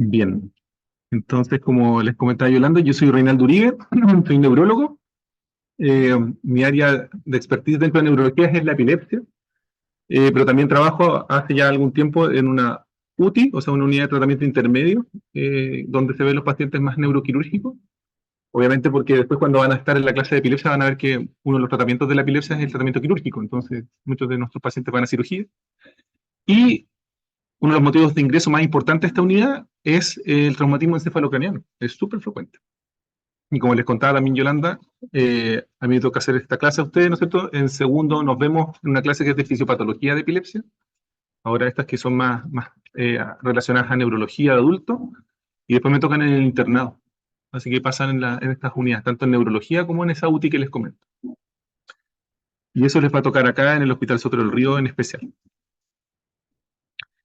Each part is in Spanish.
Bien, entonces como les comentaba Yolanda, yo soy Reinaldo Uribe, soy neurólogo. Mi área de expertise dentro de neurología es la epilepsia, pero también trabajo hace ya algún tiempo en una UTI, o sea, una unidad de tratamiento intermedio, donde se ven los pacientes más neuroquirúrgicos. Obviamente porque después cuando van a estar en la clase de epilepsia van a ver que uno de los tratamientos de la epilepsia es el tratamiento quirúrgico, entonces muchos de nuestros pacientes van a cirugía. Y uno de los motivos de ingreso más importantes de esta unidad es el traumatismo encefalocraniano, es súper frecuente. Y como les contaba también Yolanda, a mí me toca hacer esta clase a ustedes, ¿no es cierto? En segundo nos vemos en una clase que es de fisiopatología de epilepsia, ahora estas que son más relacionadas a neurología de adultos, y después me tocan en el internado. Así que pasan en estas unidades, tanto en neurología como en esa UTI que les comento. Y eso les va a tocar acá en el Hospital Soto del Río en especial.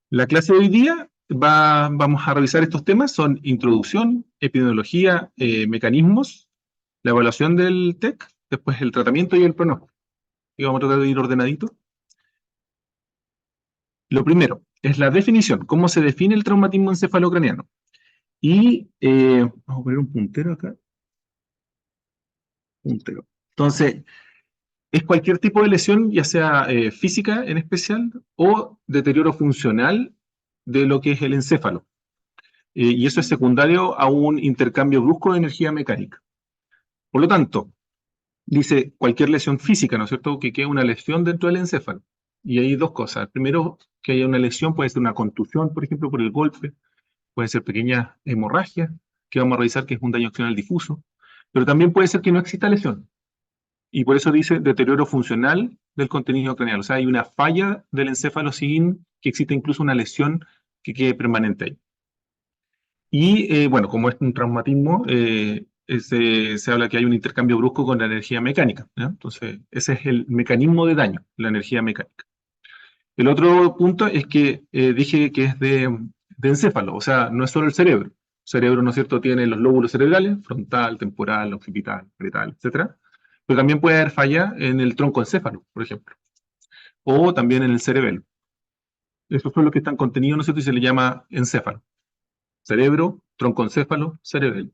La clase de hoy día vamos a revisar estos temas, son introducción, epidemiología, mecanismos, la evaluación del TEC, después el tratamiento y el pronóstico. Y vamos a tratar de ir ordenadito. Lo primero es la definición, cómo se define el traumatismo encefalocraniano. Y vamos a poner un puntero acá. Puntero. Entonces, es cualquier tipo de lesión, ya sea física en especial, o deterioro funcional de lo que es el encéfalo. Y eso es secundario a un intercambio brusco de energía mecánica. Por lo tanto, dice cualquier lesión física, ¿no es cierto?, que quede una lesión dentro del encéfalo. Y hay dos cosas. Primero, que haya una lesión, puede ser una contusión, por ejemplo, por el golpe, puede ser pequeñas hemorragias, que vamos a revisar que es un daño accional difuso, pero también puede ser que no exista lesión. Y por eso dice deterioro funcional del contenido craneal. O sea, hay una falla del encéfalo sin que exista incluso una lesión que quede permanente ahí. Y bueno, como es un traumatismo, se habla que hay un intercambio brusco con la energía mecánica, ¿ya? Entonces, ese es el mecanismo de daño, la energía mecánica. El otro punto es que dije que es de encéfalo, o sea, no es solo el cerebro. El cerebro, ¿no es cierto?, tiene los lóbulos cerebrales, frontal, temporal, occipital, pretal, etcétera. Pero también puede haber falla en el troncoencéfalo, por ejemplo, o también en el cerebelo. Esos son los que están contenidos, ¿no es cierto?, y se le llama encéfalo. Cerebro, troncoencéfalo, cerebelo.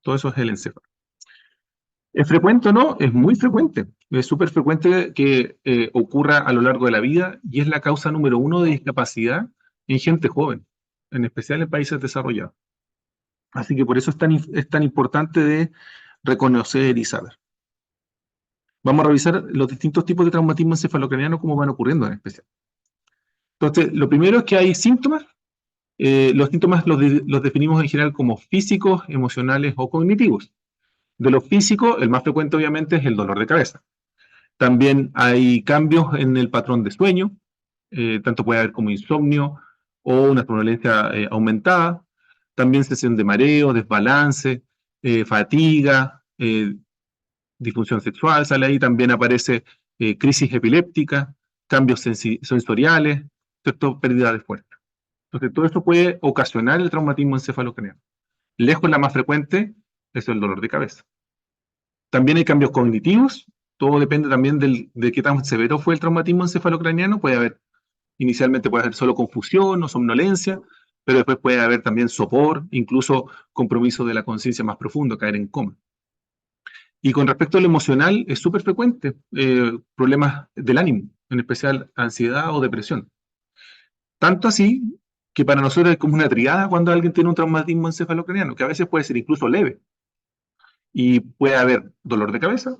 Todo eso es el encéfalo. ¿Es frecuente o no? Es muy frecuente. Es súper frecuente que ocurra a lo largo de la vida y es la causa número uno de discapacidad en gente joven, en especial en países desarrollados. Así que por eso es tan importante de reconocer y saber. Vamos a revisar los distintos tipos de traumatismo encefalocraniano, cómo van ocurriendo en especial. Entonces, lo primero es que hay síntomas. Los síntomas los definimos en general como físicos, emocionales o cognitivos. De lo físico, el más frecuente obviamente es el dolor de cabeza. También hay cambios en el patrón de sueño, tanto puede haber como insomnio o una somnolencia aumentada. También sensación de mareo, desbalance, fatiga, disfunción sexual, sale ahí. También aparece crisis epiléptica, cambios sensoriales, ¿cierto? Pérdida de fuerza. Entonces, todo esto puede ocasionar el traumatismo encefalocraniano. Lejos la más frecuente es el dolor de cabeza. También hay cambios cognitivos, todo depende también de qué tan severo fue el traumatismo encefalocraniano. Inicialmente puede haber solo confusión o somnolencia, pero después puede haber también sopor, incluso compromiso de la conciencia más profundo, caer en coma. Y con respecto a lo emocional, es súper frecuente, problemas del ánimo, en especial ansiedad o depresión. Tanto así que para nosotros es como una triada cuando alguien tiene un traumatismo encefalocraniano, que a veces puede ser incluso leve. Y puede haber dolor de cabeza,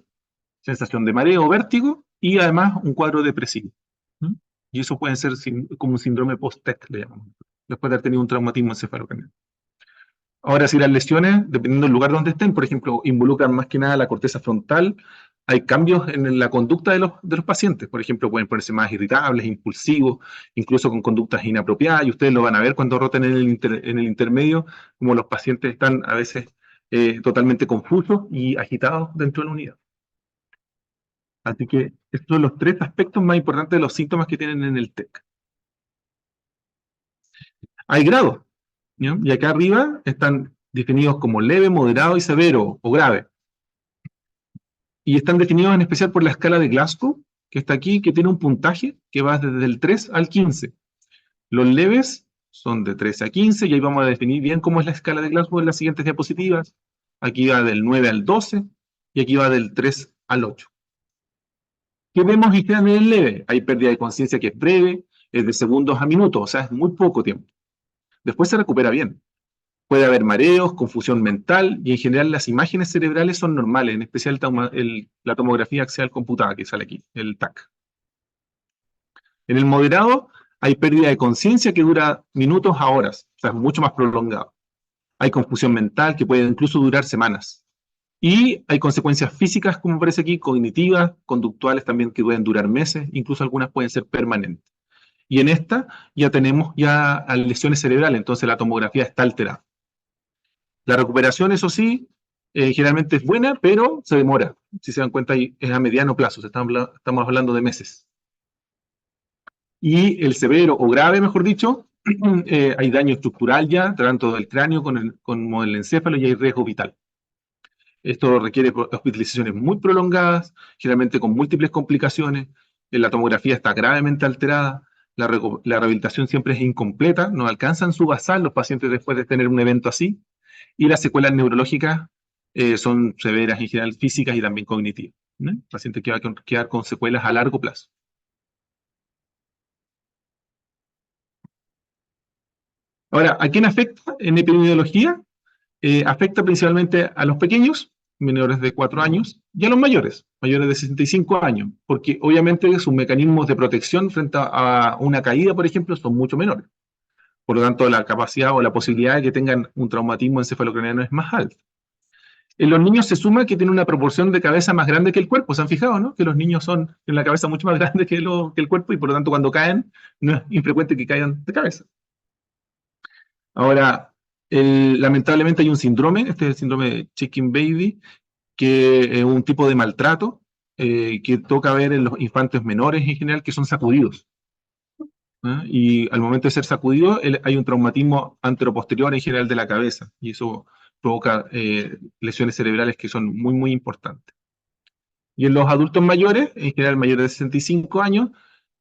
sensación de mareo o vértigo, y además un cuadro depresivo. ¿Mm? Y eso puede ser como un síndrome post-TEC, le llamamos, después de haber tenido un traumatismo encefalocraniano. Ahora, si las lesiones, dependiendo del lugar donde estén, por ejemplo, involucran más que nada la corteza frontal, hay cambios en la conducta de los pacientes. Por ejemplo, pueden ponerse más irritables, impulsivos, incluso con conductas inapropiadas, y ustedes lo van a ver cuando roten en el intermedio, como los pacientes están a veces totalmente confusos y agitados dentro de la unidad. Así que estos son los tres aspectos más importantes de los síntomas que tienen en el TEC. Hay grados, ¿no? Y acá arriba están definidos como leve, moderado y severo o grave. Y están definidos en especial por la escala de Glasgow, que está aquí, que tiene un puntaje que va desde el 3 al 15. Los leves son de 13 a 15, y ahí vamos a definir bien cómo es la escala de Glasgow en las siguientes diapositivas. Aquí va del 9 al 12, y aquí va del 3 al 8. ¿Qué vemos en general en el leve? Hay pérdida de conciencia que es breve, es de segundos a minutos, o sea, es muy poco tiempo. Después se recupera bien. Puede haber mareos, confusión mental, y en general las imágenes cerebrales son normales, en especial la tomografía axial computada que sale aquí, el TAC. En el moderado hay pérdida de conciencia que dura minutos a horas, o sea, es mucho más prolongado. Hay confusión mental que puede incluso durar semanas. Y hay consecuencias físicas, como aparece aquí, cognitivas, conductuales también que pueden durar meses, incluso algunas pueden ser permanentes. Y en esta ya tenemos ya lesiones cerebrales, entonces la tomografía está alterada. La recuperación, eso sí, generalmente es buena, pero se demora. Si se dan cuenta, es a mediano plazo, estamos hablando de meses. Y el severo o grave, mejor dicho, hay daño estructural ya, tanto del cráneo como del encéfalo, y hay riesgo vital. Esto requiere hospitalizaciones muy prolongadas, generalmente con múltiples complicaciones. La tomografía está gravemente alterada, la rehabilitación siempre es incompleta, no alcanzan su basal los pacientes después de tener un evento así, y las secuelas neurológicas son severas en general, físicas y también cognitivas, ¿no? El paciente que va a quedar con secuelas a largo plazo. Ahora, ¿a quién afecta en epidemiología? Afecta principalmente a los pequeños, menores de 4 años, y a los mayores, mayores de 65 años, porque obviamente sus mecanismos de protección frente a una caída, por ejemplo, son mucho menores. Por lo tanto, la capacidad o la posibilidad de que tengan un traumatismo encefalocraniano es más alta. En los niños se suma que tienen una proporción de cabeza más grande que el cuerpo. ¿Se han fijado, no? Que los niños tienen la cabeza mucho más grande que el cuerpo, y por lo tanto cuando caen no es infrecuente que caigan de cabeza. Ahora, lamentablemente hay un síndrome, este es el síndrome de Chicken Baby, que es un tipo de maltrato que toca ver en los infantes menores en general, que son sacudidos. ¿Ah? Y al momento de ser sacudido, hay un traumatismo anteroposterior en general de la cabeza, y eso provoca lesiones cerebrales que son muy, muy importantes. Y en los adultos mayores, en general mayores de 65 años,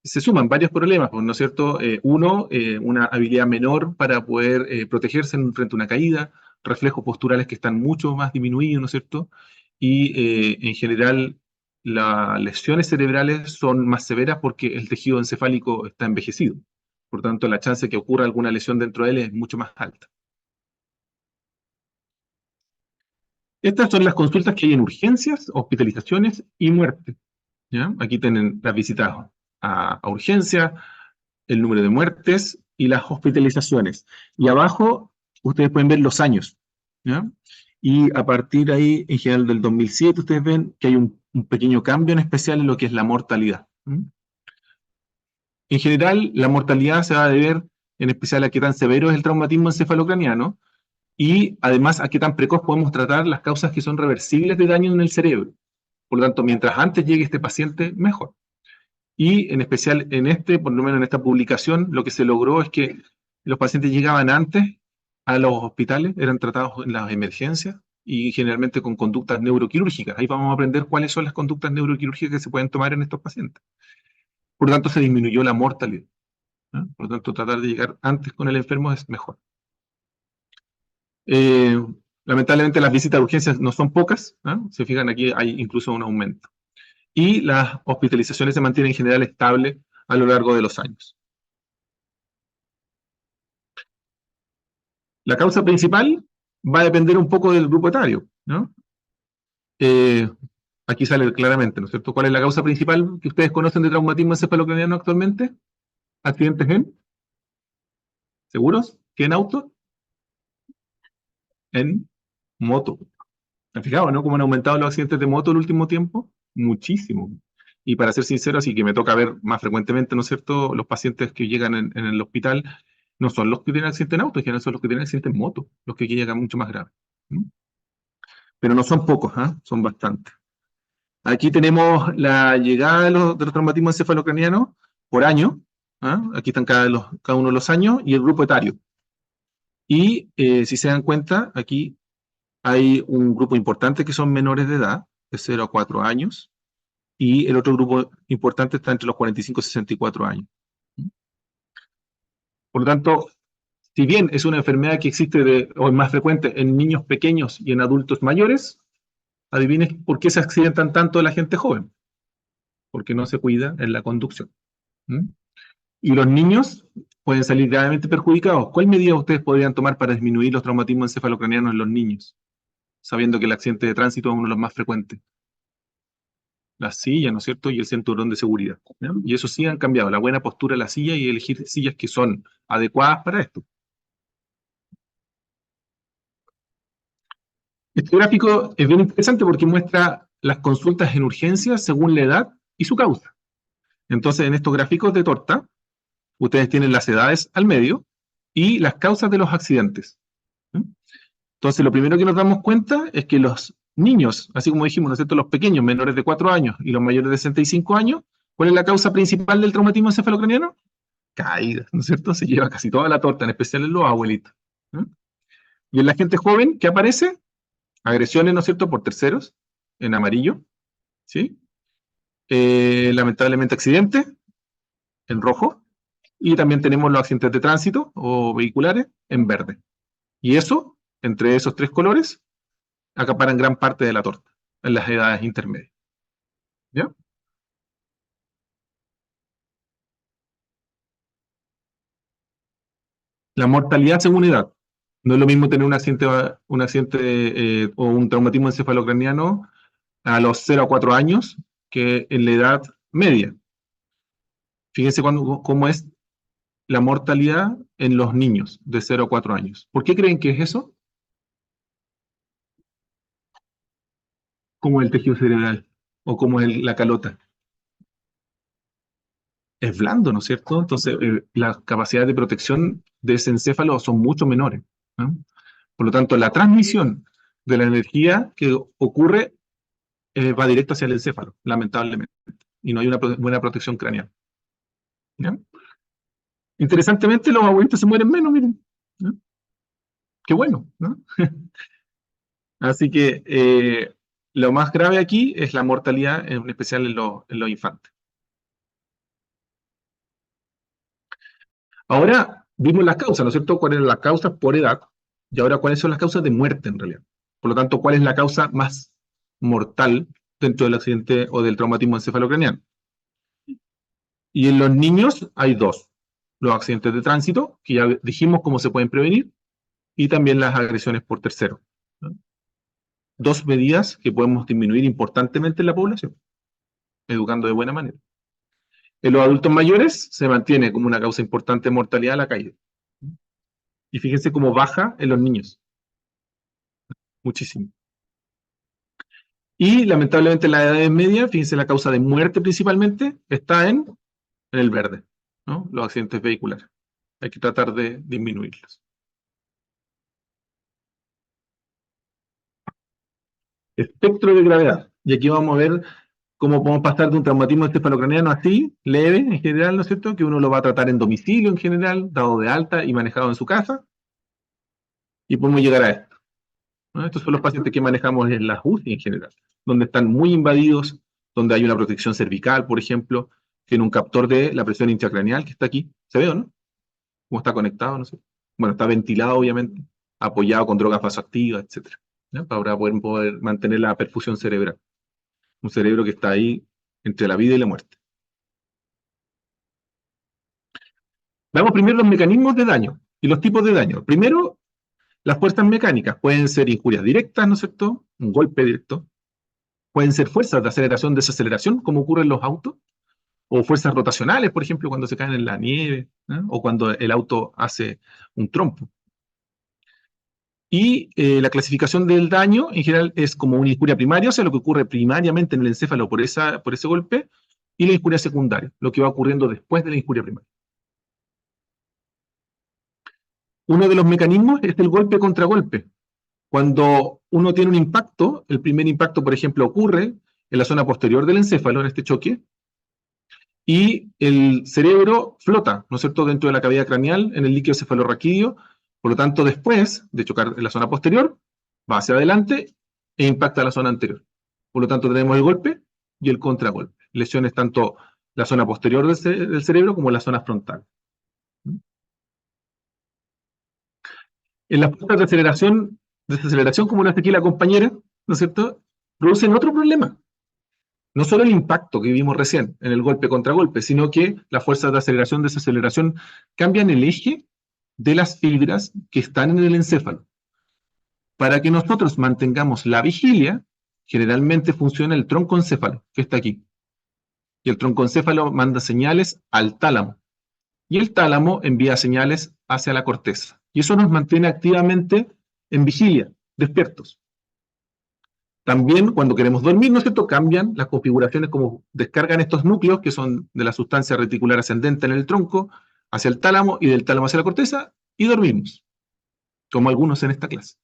se suman varios problemas, pues, ¿no es cierto? Uno, una habilidad menor para poder protegerse frente a una caída, reflejos posturales que están mucho más disminuidos, ¿no es cierto? Y en general las lesiones cerebrales son más severas porque el tejido encefálico está envejecido. Por tanto, la chance de que ocurra alguna lesión dentro de él es mucho más alta. Estas son las consultas que hay en urgencias, hospitalizaciones y muerte. ¿Ya? Aquí tienen las visitas a urgencia, el número de muertes y las hospitalizaciones. Y abajo ustedes pueden ver los años. ¿Ya? Y a partir de ahí, en general del 2007, ustedes ven que hay un pequeño cambio en especial en lo que es la mortalidad. En general, la mortalidad se va a deber en especial a qué tan severo es el traumatismo encefalocraniano, y además a qué tan precoz podemos tratar las causas que son reversibles de daño en el cerebro. Por lo tanto, mientras antes llegue este paciente, mejor. Y en especial por lo menos en esta publicación, lo que se logró es que los pacientes llegaban antes a los hospitales, eran tratados en las emergencias y generalmente con conductas neuroquirúrgicas. Ahí vamos a aprender cuáles son las conductas neuroquirúrgicas que se pueden tomar en estos pacientes. Por lo tanto, se disminuyó la mortalidad, ¿no? Por lo tanto, tratar de llegar antes con el enfermo es mejor. Eh, Lamentablemente las visitas de urgencias no son pocas, ¿no? Se fijan aquí hay incluso un aumento. Y las hospitalizaciones se mantienen en general estables a lo largo de los años. La causa principal va a depender un poco del grupo etario, ¿no? Eh, Aquí sale claramente, ¿no es cierto? ¿Cuál es la causa principal que ustedes conocen de traumatismo encefalocraniano actualmente? ¿Accidentes seguros? ¿Que en auto? En moto. ¿Han fijado, no? ¿Cómo han aumentado los accidentes de moto el último tiempo? Muchísimo. Y para ser sincero, así que me toca ver más frecuentemente, ¿no es cierto? Los pacientes que llegan en el hospital no son los que tienen accidente en auto, en general son los que tienen accidente en moto, los que aquí llegan mucho más graves. Pero no son pocos, ¿eh? Son bastantes. Aquí tenemos la llegada de los traumatismos encefalocranianos por año. ¿Ah? Aquí están cada uno de los años y el grupo etario. Y si se dan cuenta, aquí hay un grupo importante que son menores de edad, de 0 a 4 años, y el otro grupo importante está entre los 45 y 64 años. Por lo tanto, Si bien es una enfermedad que existe o es más frecuente en niños pequeños y en adultos mayores, adivinen por qué se accidentan tanto la gente joven, porque no se cuida en la conducción. ¿Mm? Y los niños pueden salir gravemente perjudicados. ¿Cuál medida ustedes podrían tomar para disminuir los traumatismos encefalocranianos en los niños, sabiendo que el accidente de tránsito es uno de los más frecuentes? La silla, ¿no es cierto? Y el cinturón de seguridad, ¿no? Y eso sí han cambiado, la buena postura de la silla y elegir sillas que son adecuadas para esto. Este gráfico es bien interesante porque muestra las consultas en urgencias según la edad y su causa. Entonces, en estos gráficos de torta, ustedes tienen las edades al medio y las causas de los accidentes. ¿Mm? Entonces, lo primero que nos damos cuenta es que los niños, así como dijimos, ¿no es cierto?, los pequeños, menores de 4 años y los mayores de 65 años, ¿cuál es la causa principal del traumatismo encefalocraniano? Caídas, ¿no es cierto? Se lleva casi toda la torta, en especial en los abuelitos. ¿Mm? Y en la gente joven, ¿qué aparece? Agresiones, ¿no es cierto?, por terceros, en amarillo, ¿sí? Lamentablemente accidentes, en rojo, y también tenemos los accidentes de tránsito o vehiculares, en verde. Y eso, entre esos tres colores, acaparan gran parte de la torta, en las edades intermedias. ¿Ya? La mortalidad según edad. No es lo mismo tener un accidente o un traumatismo encefalocraniano a los 0 a 4 años que en la edad media. Fíjense cómo es la mortalidad en los niños de 0 a 4 años. ¿Por qué creen que es eso? Como el tejido cerebral o como la calota. Es blando, ¿no es cierto? Entonces, las capacidades de protección de ese encéfalo son mucho menores, ¿no? Por lo tanto, la transmisión de la energía que ocurre va directo hacia el encéfalo, lamentablemente, y no hay una buena protección craneal. ¿Ya? Interesantemente, los abuelitos se mueren menos, miren. ¿No? Qué bueno, ¿no? Así que lo más grave aquí es la mortalidad, en especial en los infantes. Ahora vimos las causas, ¿no es cierto? ¿Cuáles eran las causas por edad? Y ahora, ¿cuáles son las causas de muerte en realidad? Por lo tanto, ¿cuál es la causa más mortal dentro del accidente o del traumatismo encefalocraniano? Y en los niños hay dos. Los accidentes de tránsito, que ya dijimos cómo se pueden prevenir, y también las agresiones por terceros, ¿no? Dos medidas que podemos disminuir importantemente en la población, educando de buena manera. En los adultos mayores se mantiene como una causa importante de mortalidad la caída. Y fíjense cómo baja en los niños, muchísimo. Y lamentablemente en la edad media, fíjense, la causa de muerte principalmente está en el verde, ¿no? Los accidentes vehiculares. Hay que tratar de disminuirlos. Espectro de gravedad. Y aquí vamos a ver cómo podemos pasar de un traumatismo encefalocraniano así, leve en general, ¿no es cierto? Que uno lo va a tratar en domicilio en general, dado de alta y manejado en su casa. Y podemos llegar a esto, ¿no? Estos son los pacientes que manejamos en las UCI en general, donde están muy invadidos, donde hay una protección cervical, por ejemplo, tiene un captor de la presión intracraneal que está aquí. ¿Se ve o no? ¿Cómo está conectado? No sé. Bueno, está ventilado, obviamente, apoyado con drogas vasoactivas, etcétera, ¿no? Para poder mantener la perfusión cerebral. Un cerebro que está ahí entre la vida y la muerte. Veamos primero los mecanismos de daño y los tipos de daño. Primero, las fuerzas mecánicas pueden ser injurias directas, ¿no es cierto? Un golpe directo. Pueden ser fuerzas de aceleración, desaceleración, como ocurre en los autos, o fuerzas rotacionales, por ejemplo, cuando se caen en la nieve, ¿no? O cuando el auto hace un trompo. Y la clasificación del daño en general es como una injuria primaria, o sea, lo que ocurre primariamente en el encéfalo por ese golpe, y la injuria secundaria, lo que va ocurriendo después de la injuria primaria. Uno de los mecanismos es el golpe contra golpe. Cuando uno tiene un impacto, el primer impacto, por ejemplo, ocurre en la zona posterior del encéfalo, en este choque, y el cerebro flota, ¿no es cierto?, dentro de la cavidad craneal, en el líquido cefalorraquídeo. Por lo tanto, después de chocar en la zona posterior, va hacia adelante e impacta la zona anterior. Por lo tanto, tenemos el golpe y el contragolpe. Lesiones tanto la zona posterior del cerebro como la zona frontal. En las fuerzas desaceleración, como lo hace aquí la compañera, ¿no es cierto?, producen otro problema. No solo el impacto que vimos recién en el golpe contra golpe, sino que las fuerzas de aceleración, desaceleración cambian el eje de las fibras que están en el encéfalo. Para que nosotros mantengamos la vigilia, generalmente funciona el troncoencéfalo, que está aquí. Y el troncoencéfalo manda señales al tálamo. Y el tálamo envía señales hacia la corteza. Y eso nos mantiene activamente en vigilia, despiertos. También cuando queremos dormir, ¿no es cierto?, cambian las configuraciones como descargan estos núcleos, que son de la sustancia reticular ascendente en el tronco, hacia el tálamo y del tálamo hacia la corteza, y dormimos, como algunos en esta clase.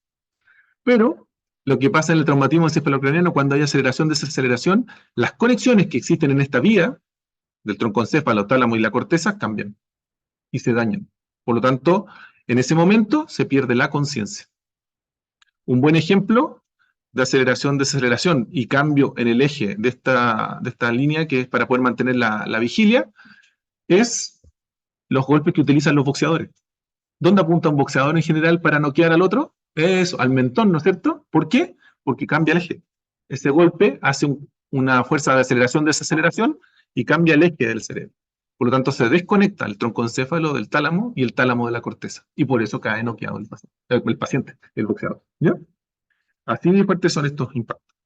Pero lo que pasa en el traumatismo encefalocraniano, cuando hay aceleración, desaceleración, las conexiones que existen en esta vía, del troncoencéfalo, tálamo y la corteza, cambian y se dañan. Por lo tanto, en ese momento se pierde la conciencia. Un buen ejemplo de aceleración, desaceleración y cambio en el eje de esta línea, que es para poder mantener la vigilia, es los golpes que utilizan los boxeadores. ¿Dónde apunta un boxeador en general para noquear al otro? Eso, al mentón, ¿no es cierto? ¿Por qué? Porque cambia el eje. Ese golpe hace una fuerza de aceleración, desaceleración y cambia el eje del cerebro. Por lo tanto, se desconecta el troncoencéfalo del tálamo y el tálamo de la corteza. Y por eso cae noqueado el paciente, el boxeador. ¿Ya? Así de fuertes son estos impactos.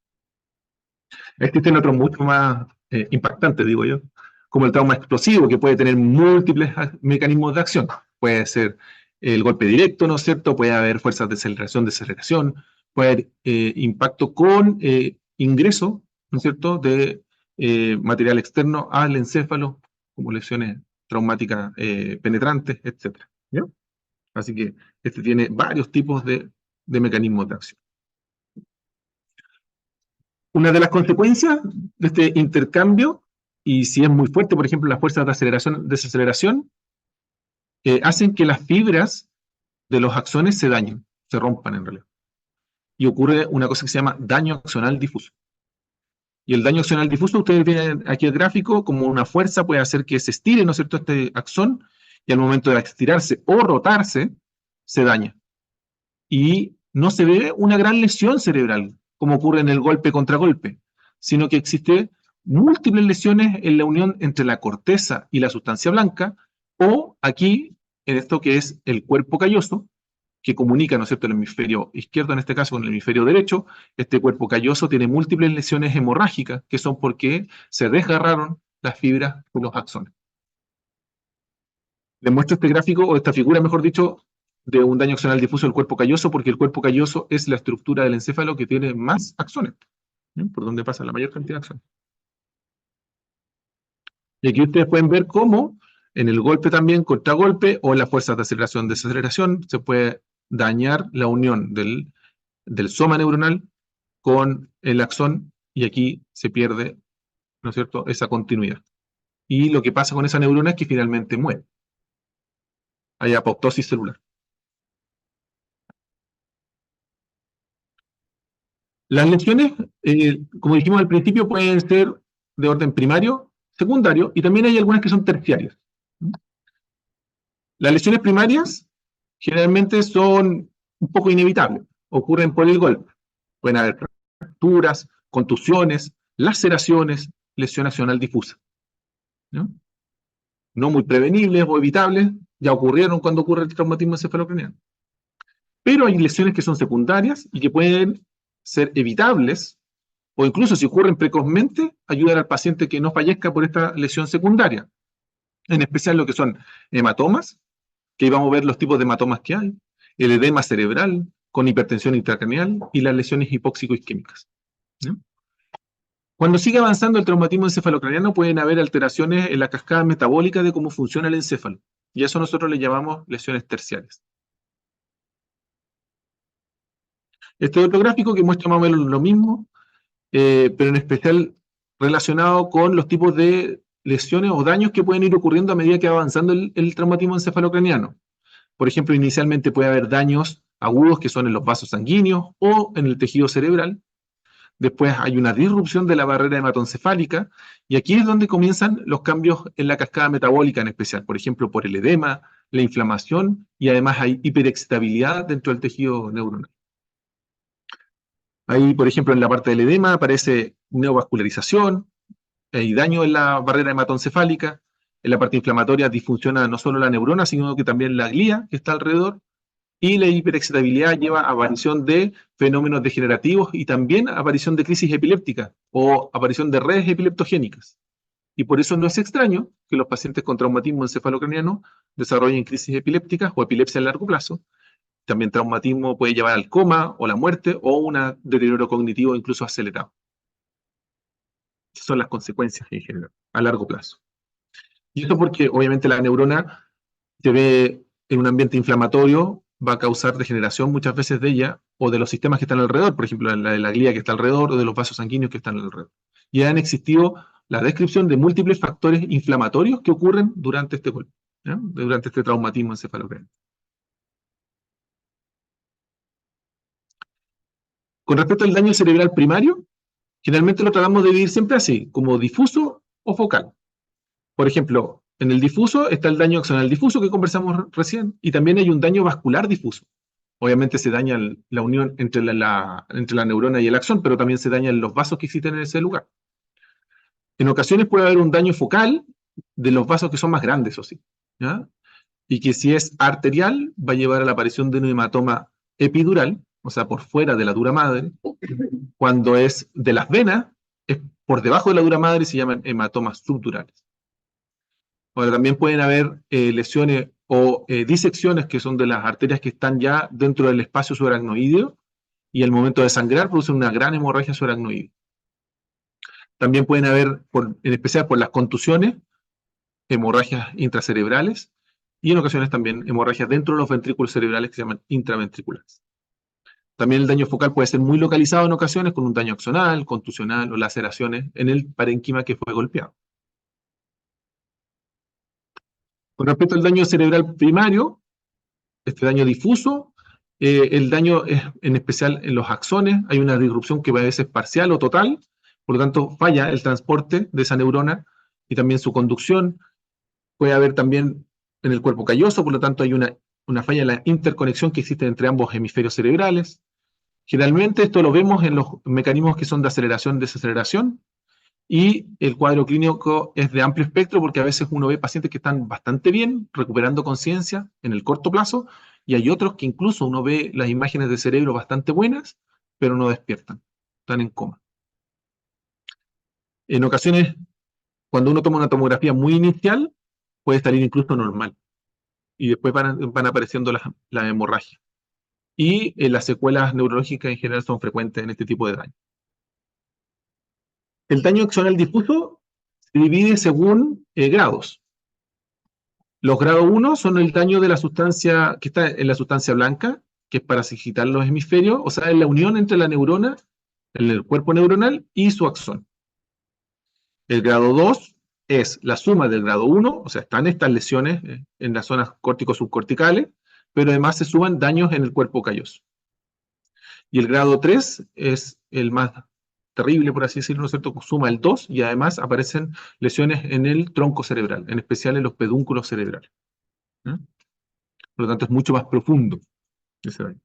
Existen otros mucho más impactantes, digo yo, como el trauma explosivo, que puede tener múltiples mecanismos de acción. Puede ser el golpe directo, ¿no es cierto? Puede haber fuerzas de aceleración, desaceleración, puede haber impacto con ingreso, ¿no es cierto?, de material externo al encéfalo, como lesiones traumáticas penetrantes, etc. ¿Ya? Así que este tiene varios tipos de mecanismos de acción. Una de las consecuencias de este intercambio, y si es muy fuerte, por ejemplo, las fuerzas de aceleración, desaceleración, hacen que las fibras de los axones se dañen, se rompan en realidad. Y ocurre una cosa que se llama daño axonal difuso. Y el daño axonal difuso, ustedes ven aquí el gráfico, como una fuerza puede hacer que se estire, ¿no es cierto?, este axón, y al momento de estirarse o rotarse, se daña. Y no se ve una gran lesión cerebral, como ocurre en el golpe contra golpe, sino que existe múltiples lesiones en la unión entre la corteza y la sustancia blanca, o aquí, en esto que es el cuerpo calloso, que comunica, ¿no es cierto?, el hemisferio izquierdo, en este caso, con el hemisferio derecho. Este cuerpo calloso tiene múltiples lesiones hemorrágicas, que son porque se desgarraron las fibras de los axones. Les muestro este gráfico, o esta figura, mejor dicho, de un daño axonal difuso del cuerpo calloso, porque el cuerpo calloso es la estructura del encéfalo que tiene más axones, por donde pasa la mayor cantidad de axones. Y aquí ustedes pueden ver cómo en el golpe también, contragolpe, o en las fuerzas de aceleración, desaceleración, se puede dañar la unión del soma neuronal con el axón, y aquí se pierde, ¿no es cierto?, esa continuidad. Y lo que pasa con esa neurona es que finalmente muere. Hay apoptosis celular. Las lesiones, como dijimos al principio, pueden ser de orden primario, secundario, y también hay algunas que son terciarias. Las lesiones primarias generalmente son un poco inevitables, ocurren por el golpe. Pueden haber fracturas, contusiones, laceraciones, lesión axonal difusa. No muy prevenibles o evitables, ya ocurrieron cuando ocurre el traumatismo encefalocraniano. Pero hay lesiones que son secundarias y que pueden ser evitables, o incluso si ocurren precozmente, ayudar al paciente que no fallezca por esta lesión secundaria. En especial lo que son hematomas, que ahí vamos a ver los tipos de hematomas que hay, el edema cerebral con hipertensión intracraneal y las lesiones hipóxico-isquémicas. Cuando sigue avanzando el traumatismo encefalocraniano, pueden haber alteraciones en la cascada metabólica de cómo funciona el encéfalo. Y a eso nosotros le llamamos lesiones terciarias. Este es otro gráfico que muestra más o menos lo mismo, pero en especial relacionado con los tipos de lesiones o daños que pueden ir ocurriendo a medida que va avanzando el traumatismo encefalocraniano. Por ejemplo, inicialmente puede haber daños agudos que son en los vasos sanguíneos o en el tejido cerebral. Después hay una disrupción de la barrera hematoencefálica, y aquí es donde comienzan los cambios en la cascada metabólica en especial, por ejemplo, por el edema, la inflamación y además hay hiperexcitabilidad dentro del tejido neuronal. Ahí, por ejemplo, en la parte del edema aparece neovascularización, hay daño en la barrera hematoencefálica, en la parte inflamatoria disfunciona no solo la neurona, sino que también la glía que está alrededor, y la hiperexcitabilidad lleva a aparición de fenómenos degenerativos y también a aparición de crisis epilépticas o aparición de redes epileptogénicas. Y por eso no es extraño que los pacientes con traumatismo encefalocraniano desarrollen crisis epilépticas o epilepsia a largo plazo. También traumatismo puede llevar al coma o la muerte o un deterioro cognitivo incluso acelerado. Esas son las consecuencias en general, a largo plazo. Y esto porque obviamente la neurona se ve en un ambiente inflamatorio, va a causar degeneración muchas veces de ella o de los sistemas que están alrededor, por ejemplo, la de la glía que está alrededor o de los vasos sanguíneos que están alrededor. Y han existido la descripción de múltiples factores inflamatorios que ocurren durante este golpe, ¿ya? Durante este traumatismo encefalocraniano. Con respecto al daño cerebral primario, generalmente lo tratamos de dividir siempre así, como difuso o focal. Por ejemplo, en el difuso está el daño axonal difuso que conversamos recién, y también hay un daño vascular difuso. Obviamente se daña la unión entre entre la neurona y el axón, pero también se dañan los vasos que existen en ese lugar. En ocasiones puede haber un daño focal de los vasos que son más grandes, o sí, ¿ya? Y que si es arterial, va a llevar a la aparición de un hematoma epidural, o sea, por fuera de la dura madre. Cuando es de las venas, es por debajo de la dura madre y se llaman hematomas subdurales. Ahora, también pueden haber lesiones o disecciones que son de las arterias que están ya dentro del espacio subaracnoideo y al momento de sangrar producen una gran hemorragia subaracnoidea. También pueden haber, en especial por las contusiones, hemorragias intracerebrales y en ocasiones también hemorragias dentro de los ventrículos cerebrales que se llaman intraventriculares. También el daño focal puede ser muy localizado en ocasiones con un daño axonal, contusional o laceraciones en el parénquima que fue golpeado. Con respecto al daño cerebral primario, este daño difuso, el daño es en especial en los axones, hay una disrupción que a veces es parcial o total, por lo tanto falla el transporte de esa neurona y también su conducción. Puede haber también en el cuerpo calloso, por lo tanto hay una falla en la interconexión que existe entre ambos hemisferios cerebrales. Generalmente esto lo vemos en los mecanismos que son de aceleración, desaceleración, y el cuadro clínico es de amplio espectro porque a veces uno ve pacientes que están bastante bien, recuperando conciencia en el corto plazo, y hay otros que incluso uno ve las imágenes de cerebro bastante buenas, pero no despiertan, están en coma. En ocasiones, cuando uno toma una tomografía muy inicial, puede salir incluso normal, y después van apareciendo las hemorragias. Y las secuelas neurológicas en general son frecuentes en este tipo de daño. El daño axonal difuso se divide según grados. Los grados 1 son el daño de la sustancia que está en la sustancia blanca, que es para excitar los hemisferios, o sea, es la unión entre la neurona, el cuerpo neuronal y su axón. El grado 2 es la suma del grado 1, o sea, están estas lesiones en las zonas córtico-subcorticales, pero además se suman daños en el cuerpo calloso. Y el grado 3 es el más terrible, por así decirlo, ¿no es cierto? Suma el 2 y además aparecen lesiones en el tronco cerebral, en especial en los pedúnculos cerebrales. ¿Eh? Por lo tanto, es mucho más profundo ese daño.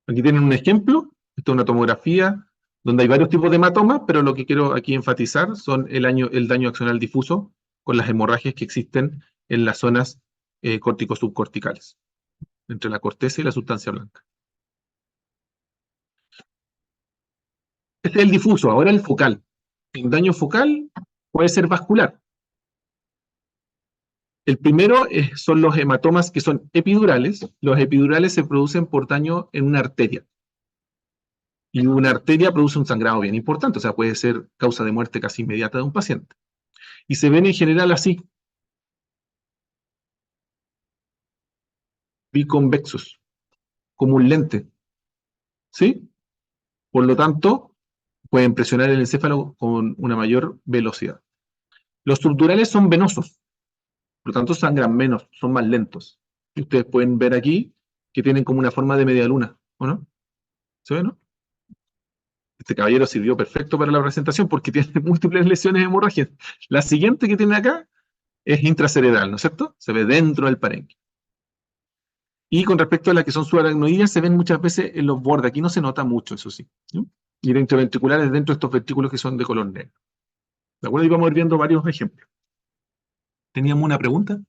Aquí tienen un ejemplo, esta es una tomografía donde hay varios tipos de hematomas, pero lo que quiero aquí enfatizar son el daño axonal difuso con las hemorragias que existen en las zonas córtico-subcorticales, entre la corteza y la sustancia blanca. Este es el difuso, ahora el focal. El daño focal puede ser vascular. El primero son los hematomas que son epidurales. Los epidurales se producen por daño en una arteria. Y una arteria produce un sangrado bien importante, o sea, puede ser causa de muerte casi inmediata de un paciente. Y se ven en general así, biconvexos, como un lente, ¿sí? Por lo tanto, pueden presionar el encéfalo con una mayor velocidad. Los subdurales son venosos, por lo tanto sangran menos, son más lentos. Y ustedes pueden ver aquí que tienen como una forma de media luna, ¿o no? ¿Se ve, no? Este caballero sirvió perfecto para la presentación porque tiene múltiples lesiones hemorrágicas. La siguiente que tiene acá es intracerebral, ¿no es cierto? Se ve dentro del parénquima. Y con respecto a las que son subaracnoideas, se ven muchas veces en los bordes. Aquí no se nota mucho, eso sí, ¿no? Y la intraventricular es dentro de estos ventrículos que son de color negro. ¿De acuerdo? Y vamos a ir viendo varios ejemplos. ¿Teníamos una pregunta?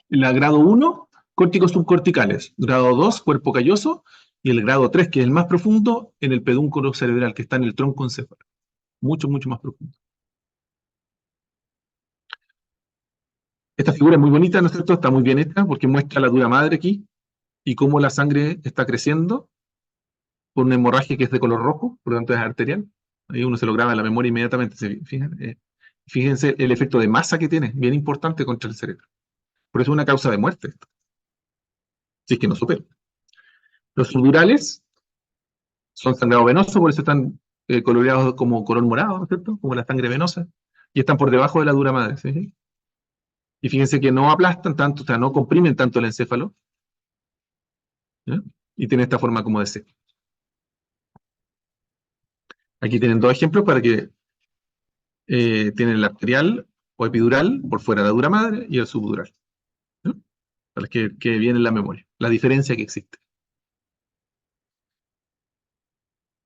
La grado 1, córticos subcorticales. Grado 2, cuerpo calloso. Y el grado 3, que es el más profundo, en el pedúnculo cerebral, que está en el tronco encéfalo. Mucho, mucho más profundo. Esta figura es muy bonita, ¿no es cierto? Está muy bien hecha porque muestra la dura madre aquí y cómo la sangre está creciendo por una hemorragia que es de color rojo, por lo tanto es arterial. Ahí uno se lo graba en la memoria inmediatamente. Fíjense el efecto de masa que tiene, bien importante contra el cerebro. Por eso es una causa de muerte, esto, si es que no supera. Los subdurales son sangrado venoso, por eso están coloreados como color morado, ¿no es cierto? Como la sangre venosa. Y están por debajo de la dura madre. ¿Sí? Y fíjense que no aplastan tanto, o sea, no comprimen tanto el encéfalo. ¿Ya? Y tiene esta forma como de C. Aquí tienen dos ejemplos para que tienen el arterial o epidural por fuera de la dura madre y el subdural. ¿No? Para que viene en la memoria, la diferencia que existe.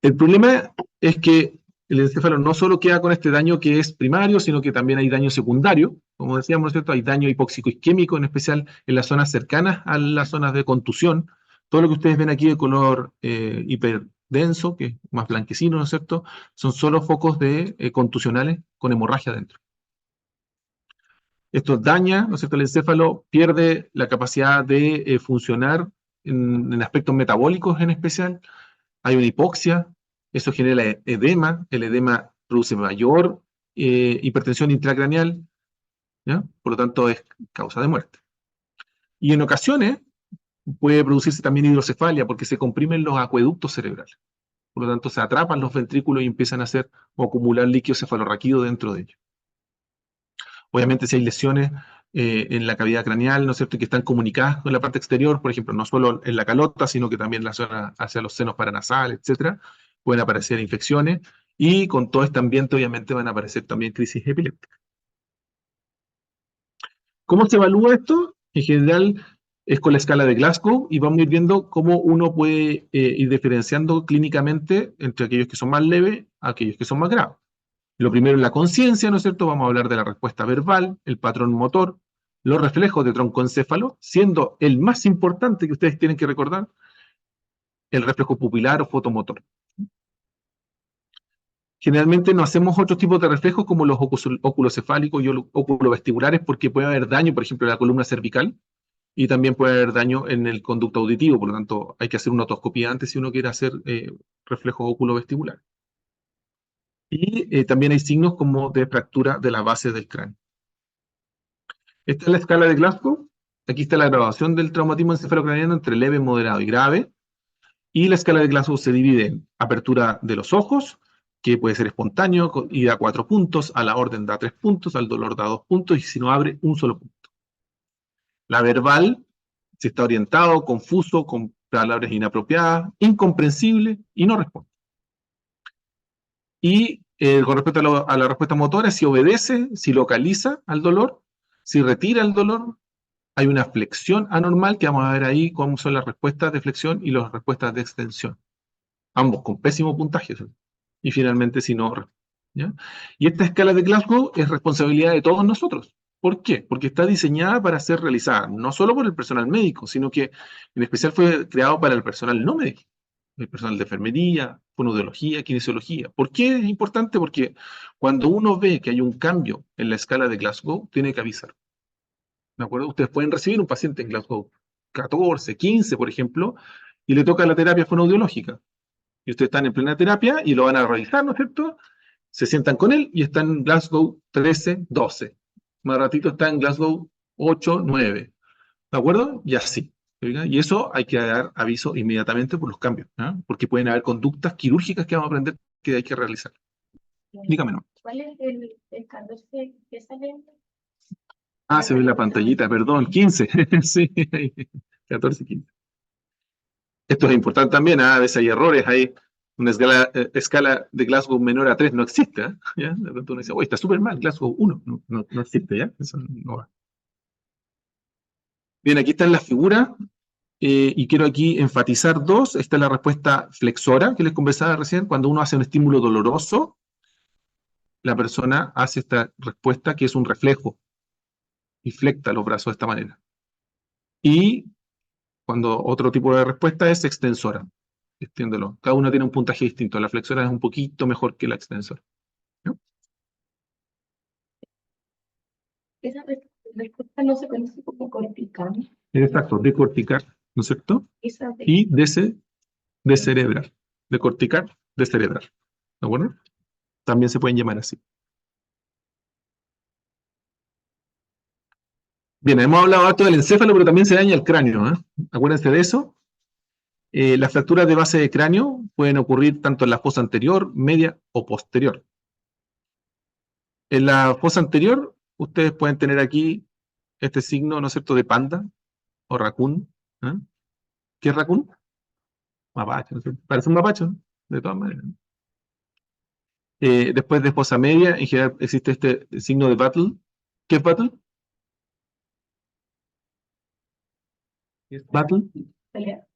El problema es que el encéfalo no solo queda con este daño que es primario, sino que también hay daño secundario. Como decíamos, ¿no es cierto? Hay daño hipóxico-isquémico, en especial en las zonas cercanas a las zonas de contusión. Todo lo que ustedes ven aquí de color hiperdenso, que es más blanquecino, ¿no es cierto? Son solo focos de contusionales con hemorragia dentro. Esto daña, ¿no es cierto? El encéfalo pierde la capacidad de funcionar en aspectos metabólicos en especial. Hay una hipoxia, eso genera edema, el edema produce mayor hipertensión intracraneal, ¿ya? Por lo tanto es causa de muerte. Y en ocasiones puede producirse también hidrocefalia porque se comprimen los acueductos cerebrales. Por lo tanto se atrapan los ventrículos y empiezan a hacer o acumular líquido cefalorraquídeo dentro de ellos. Obviamente si hay lesiones en la cavidad craneal, ¿no es cierto?, que están comunicadas con la parte exterior, por ejemplo, no solo en la calota, sino que también en la zona hacia los senos paranasales, etcétera, pueden aparecer infecciones y con todo este ambiente obviamente van a aparecer también crisis epilépticas. ¿Cómo se evalúa esto? En general es con la escala de Glasgow y vamos a ir viendo cómo uno puede ir diferenciando clínicamente entre aquellos que son más leves a aquellos que son más graves. Lo primero es la conciencia, ¿no es cierto? Vamos a hablar de la respuesta verbal, el patrón motor, los reflejos de troncoencéfalo, siendo el más importante que ustedes tienen que recordar, el reflejo pupilar o fotomotor. Generalmente no hacemos otros tipos de reflejos como los oculocefálicos y oculovestibulares porque puede haber daño, por ejemplo, en la columna cervical y también puede haber daño en el conducto auditivo, por lo tanto hay que hacer una otoscopía antes si uno quiere hacer reflejos oculovestibulares. Y también hay signos como de fractura de la base del cráneo. Esta es la escala de Glasgow. Aquí está la graduación del traumatismo encefalocraniano entre leve, moderado y grave. Y la escala de Glasgow se divide en apertura de los ojos, que puede ser espontáneo, y da 4 puntos, a la orden da 3 puntos, al dolor da 2 puntos, y si no abre, un solo punto. La verbal, si está orientado, confuso, con palabras inapropiadas, incomprensible y no responde. Y con respecto a la respuesta motora, si obedece, si localiza al dolor, si retira el dolor, hay una flexión anormal que vamos a ver ahí cómo son las respuestas de flexión y las respuestas de extensión. Ambos con pésimo puntaje. Y finalmente, si no, ¿ya? Y esta escala de Glasgow es responsabilidad de todos nosotros. ¿Por qué? Porque está diseñada para ser realizada no solo por el personal médico, sino que en especial fue creado para el personal no médico, el personal de enfermería, fonoaudiología, kinesiología. ¿Por qué es importante? Porque cuando uno ve que hay un cambio en la escala de Glasgow, tiene que avisar. ¿De acuerdo? Ustedes pueden recibir un paciente en Glasgow 14, 15, por ejemplo, y le toca la terapia fonoaudiológica. Y ustedes están en plena terapia y lo van a realizar, ¿no es cierto? Se sientan con él y están en Glasgow 13, 12. Más ratito está en Glasgow 8, 9. ¿De acuerdo? Y así. ¿Oiga? Y eso hay que dar aviso inmediatamente por los cambios, ¿eh? Porque pueden haber conductas quirúrgicas que vamos a aprender que hay que realizar. Dígame, ¿no? ¿Cuál es el 14 que sale? Ah, se ve la pantallita, perdón, 15. Sí, 14, 15. Esto es importante también, a veces hay errores, hay una escala de Glasgow menor a 3 no existe, ¿ya? De pronto uno dice, oye, está súper mal, Glasgow 1, no existe, ¿ya? Eso no va. Bien, aquí están las figuras, y quiero aquí enfatizar dos. Esta es la respuesta flexora que les conversaba recién. Cuando uno hace un estímulo doloroso, la persona hace esta respuesta que es un reflejo y flecta los brazos de esta manera. Y cuando otro tipo de respuesta es extensora. Extiéndelo. Cada uno tiene un puntaje distinto. La flexora es un poquito mejor que la extensora, ¿no? Esa respuesta no se conoce como cortical. Exacto, decorticar, ¿no es cierto? Esa de... Y descerebrar. Decorticar, descerebrar. ¿De acuerdo? También se pueden llamar así. Bien, hemos hablado harto del encéfalo, pero también se daña el cráneo, ¿eh? Acuérdense de eso. Las fracturas de base de cráneo pueden ocurrir tanto en la fosa anterior, media o posterior. En la fosa anterior, ustedes pueden tener aquí este signo, ¿no es cierto?, de panda o raccoon, ¿eh? ¿Qué es raccoon? Mapache, ¿no es cierto? Parece un mapache, ¿no? De todas maneras. Después de fosa media, en general existe este signo de battle. ¿Qué es battle? ¿Qué es battle? pelea.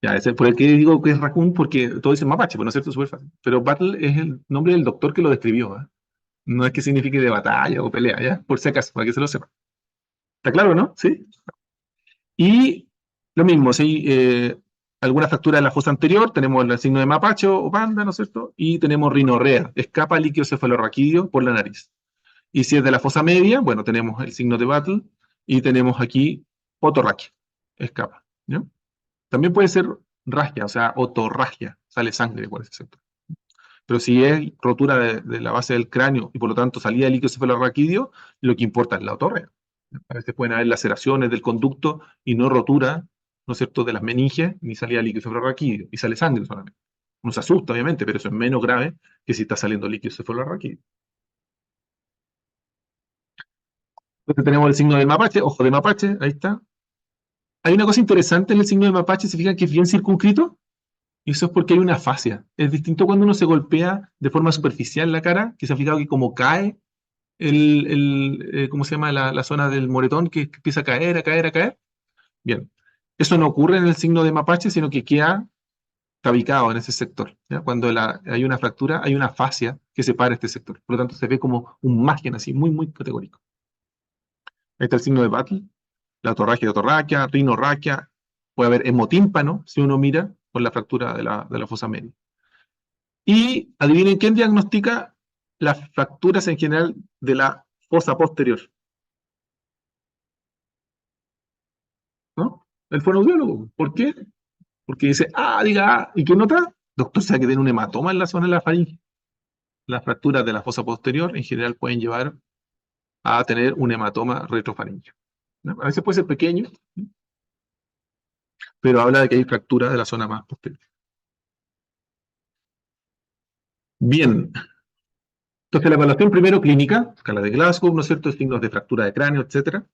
Ya, ese, por el que digo que es raccoon, porque todos dicen mapache, pues no es cierto, súper fácil. Pero battle es el nombre del doctor que lo describió, ¿eh? No es que signifique de batalla o pelea, ¿ya? Por si acaso, para que se lo sepa. ¿Está claro, no? ¿Sí? Y lo mismo, si alguna fractura de la fosa anterior, tenemos el signo de mapache o panda, ¿no es cierto? Y tenemos rinorrea, escapa líquido cefalorraquídeo por la nariz. Y si es de la fosa media, bueno, tenemos el signo de battle y tenemos aquí otorraquia, escapa, ¿no? También puede ser rasgia, o sea, otorragia, sale sangre por ese sector. Pero si es rotura de la base del cráneo y por lo tanto salida de líquido cefalorraquídeo, lo que importa es la otorrea. A veces pueden haber laceraciones del conducto y no rotura, ¿no es cierto?, de las meninges, ni salida de líquido cefalorraquídeo, y sale sangre solamente. Uno se asusta, obviamente, pero eso es menos grave que si está saliendo líquido cefalorraquídeo. Entonces tenemos el signo del mapache, ojo de mapache, ahí está. Hay una cosa interesante en el signo de mapache, se fijan que es bien circunscrito, y eso es porque hay una fascia. Es distinto cuando uno se golpea de forma superficial la cara, que se ha fijado que como cae ¿cómo se llama? La zona del moretón que empieza a caer, a caer, a caer. Bien, eso no ocurre en el signo de mapache, sino que queda tabicado en ese sector, ¿ya? Cuando hay una fractura, hay una fascia que separa este sector. Por lo tanto, se ve como un margen así, muy, muy categórico. Ahí está el signo de Battle, la otorraquia, rinorraquia, puede haber hemotímpano, si uno mira, por la fractura de la fosa media. Y adivinen quién diagnostica las fracturas en general de la fosa posterior, ¿no? El fonoaudiólogo. ¿Por qué? Porque dice, diga, ¿y qué nota? Doctor, ¿sabe que tiene un hematoma en la zona de la faringe? Las fracturas de la fosa posterior en general pueden llevar a tener un hematoma retrofaríngeo, ¿no? A veces puede ser pequeño, pero habla de que hay fracturas de la zona más posterior. Bien, entonces la evaluación primero clínica, escala de Glasgow, ¿no es cierto? Signos de fractura de cráneo, etcétera.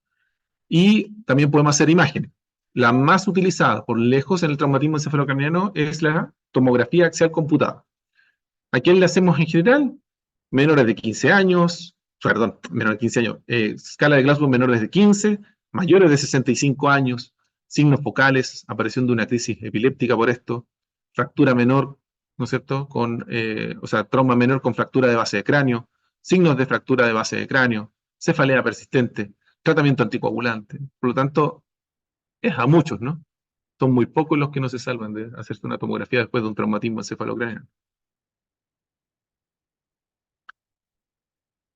Y también podemos hacer imágenes. La más utilizada por lejos en el traumatismo encefalocraniano es la tomografía axial computada. ¿A quién le hacemos en general? Menores de 15 años, perdón, menores de 15 años, escala de Glasgow menores de 15, mayores de 65 años, signos focales, aparición de una crisis epiléptica por esto, fractura menor, ¿no es cierto? O sea, trauma menor con fractura de base de cráneo, signos de fractura de base de cráneo, cefalea persistente, tratamiento anticoagulante. Por lo tanto, es a muchos, ¿no? Son muy pocos los que no se salvan de hacerse una tomografía después de un traumatismo encefalocraniano.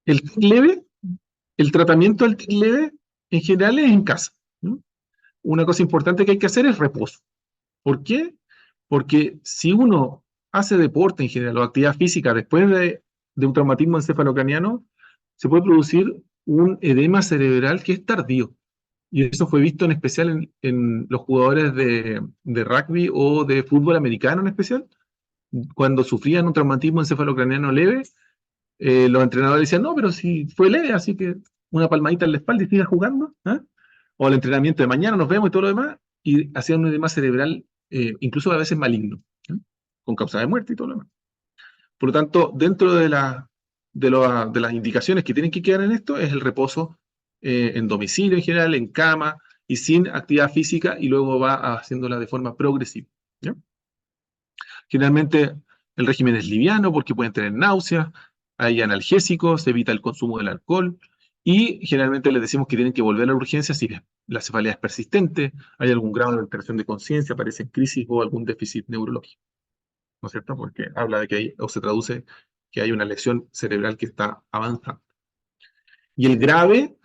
El TIC leve, el tratamiento del TIC leve en general es en casa, ¿no? Una cosa importante que hay que hacer es reposo. ¿Por qué? Porque si uno hace deporte en general o actividad física después de un traumatismo encefalocraniano, se puede producir un edema cerebral que es tardío. Y eso fue visto en especial en los jugadores de rugby o de fútbol americano en especial. Cuando sufrían un traumatismo encefalocraniano leve, los entrenadores decían, no, pero si fue leve, así que una palmadita en la espalda y siga jugando, ¿eh? O el entrenamiento de mañana, nos vemos y todo lo demás, y hacían un edema cerebral incluso a veces maligno, ¿no? Con causa de muerte y todo lo demás. Por lo tanto, dentro de las indicaciones que tienen que quedar en esto es el reposo en domicilio en general, en cama y sin actividad física, y luego va haciéndola de forma progresiva, ¿no? Generalmente el régimen es liviano porque pueden tener náuseas, hay analgésicos, se evita el consumo del alcohol, y generalmente les decimos que tienen que volver a la urgencia si la cefalea es persistente, hay algún grado de alteración de conciencia, aparece en crisis o algún déficit neurológico, ¿no es cierto? Porque habla de que hay, o se traduce que hay una lesión cerebral que está avanzando. Y el grave,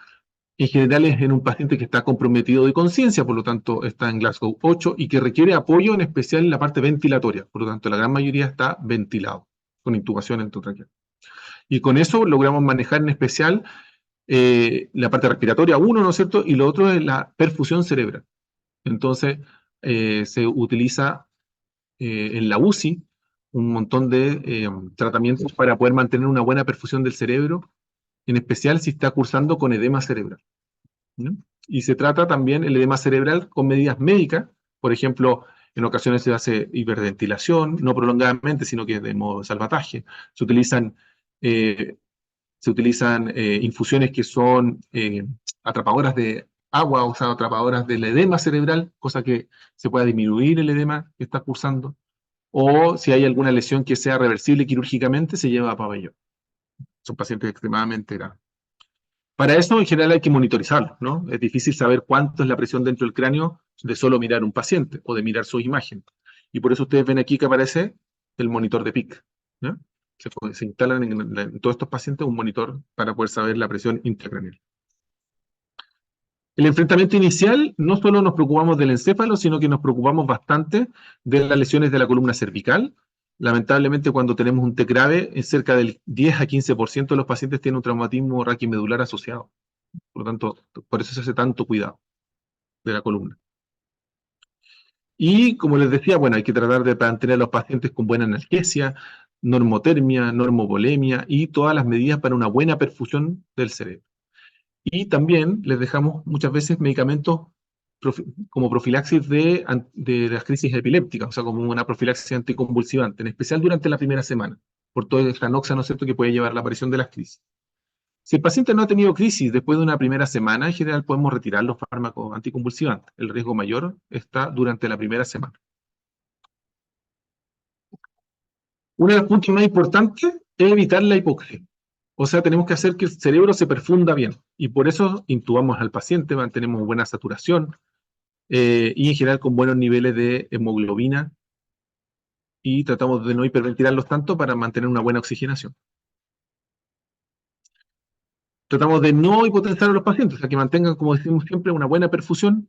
en general, es en un paciente que está comprometido de conciencia, por lo tanto está en Glasgow 8 y que requiere apoyo, en especial en la parte ventilatoria. Por lo tanto, la gran mayoría está ventilado, con intubación endotraqueal. Y con eso logramos manejar en especial la parte respiratoria, uno, ¿no es cierto? Y lo otro es la perfusión cerebral. Entonces, se utiliza en la UCI un montón de tratamientos para poder mantener una buena perfusión del cerebro, en especial si está cursando con edema cerebral, ¿no? Y se trata también el edema cerebral con medidas médicas, por ejemplo, en ocasiones se hace hiperventilación, no prolongadamente, sino que de modo salvataje. Se utilizan, eh, infusiones que son atrapadoras de agua, o sea, atrapadoras del edema cerebral, cosa que se pueda disminuir el edema que está cursando. O si hay alguna lesión que sea reversible quirúrgicamente, se lleva a pabellón. Son pacientes extremadamente graves. Para eso, en general, hay que monitorizarlo, ¿no? Es difícil saber cuánto es la presión dentro del cráneo de solo mirar un paciente o de mirar su imagen. Y por eso ustedes ven aquí que aparece el monitor de PIC, ¿no? Se instalan en todos estos pacientes un monitor para poder saber la presión intracraneal. El enfrentamiento inicial, no solo nos preocupamos del encéfalo, sino que nos preocupamos bastante de las lesiones de la columna cervical. Lamentablemente, cuando tenemos un TEC grave, en cerca del 10 a 15% de los pacientes tienen un traumatismo raquimedular asociado. Por lo tanto, por eso se hace tanto cuidado de la columna. Y como les decía, bueno, hay que tratar de mantener a los pacientes con buena analgesia, normotermia, normovolemia y todas las medidas para una buena perfusión del cerebro. Y también les dejamos muchas veces medicamentos como profilaxis de las crisis epilépticas, o sea, como una profilaxis anticonvulsivante, en especial durante la primera semana, por todo el flanoxa, ¿no es cierto?, que puede llevar a la aparición de las crisis. Si el paciente no ha tenido crisis después de una primera semana, en general podemos retirar los fármacos anticonvulsivantes. El riesgo mayor está durante la primera semana. Uno de los puntos más importantes es evitar la hipoxia. O sea, tenemos que hacer que el cerebro se perfunda bien. Y por eso intubamos al paciente, mantenemos buena saturación y en general con buenos niveles de hemoglobina y tratamos de no hiperventilarlos tanto para mantener una buena oxigenación. Tratamos de no hipotensar a los pacientes, o sea, que mantengan, como decimos siempre, una buena perfusión.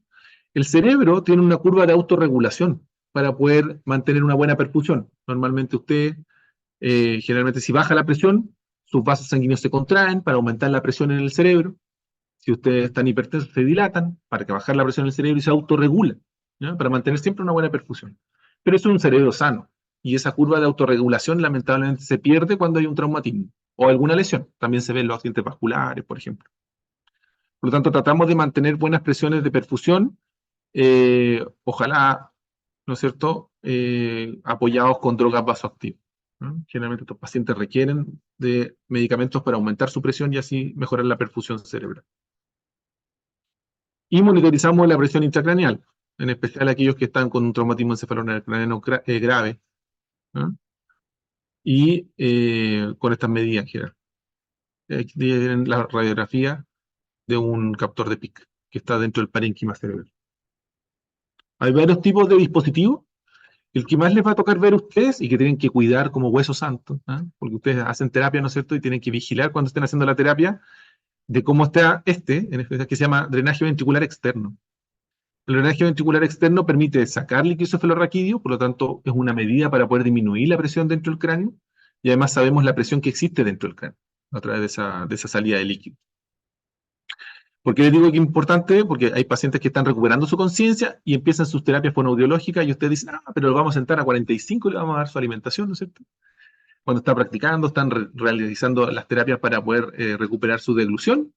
El cerebro tiene una curva de autorregulación para poder mantener una buena perfusión. Normalmente usted, generalmente si baja la presión, sus vasos sanguíneos se contraen para aumentar la presión en el cerebro. Si ustedes están hipertensos, se dilatan para que bajar la presión en el cerebro y se autorregula, ¿ya? Para mantener siempre una buena perfusión. Pero eso es un cerebro sano. Y esa curva de autorregulación lamentablemente se pierde cuando hay un traumatismo o alguna lesión. También se ven los accidentes vasculares, por ejemplo. Por lo tanto, tratamos de mantener buenas presiones de perfusión, ojalá, ¿no es cierto?, apoyados con drogas vasoactivas, ¿no? Generalmente estos pacientes requieren de medicamentos para aumentar su presión y así mejorar la perfusión cerebral. Y monitorizamos la presión intracraneal, en especial aquellos que están con un traumatismo encefalocraneano grave, ¿no? Y con estas medidas en general. Aquí tienen la radiografía de un captor de PIC que está dentro del parénquima cerebral. Hay varios tipos de dispositivos. El que más les va a tocar ver a ustedes y que tienen que cuidar como hueso santo, ¿eh? Porque ustedes hacen terapia, ¿no es cierto? Y tienen que vigilar cuando estén haciendo la terapia de cómo está en especial, que se llama drenaje ventricular externo. El drenaje ventricular externo permite sacar líquido cefalorraquídeo, por lo tanto es una medida para poder disminuir la presión dentro del cráneo y además sabemos la presión que existe dentro del cráneo a través de esa salida de líquido. ¿Por qué les digo que es importante? Porque hay pacientes que están recuperando su conciencia y empiezan sus terapias fonoaudiológicas y ustedes dicen, pero lo vamos a sentar a 45 y le vamos a dar su alimentación, ¿no es cierto? Cuando está practicando, están realizando las terapias para poder recuperar su deglución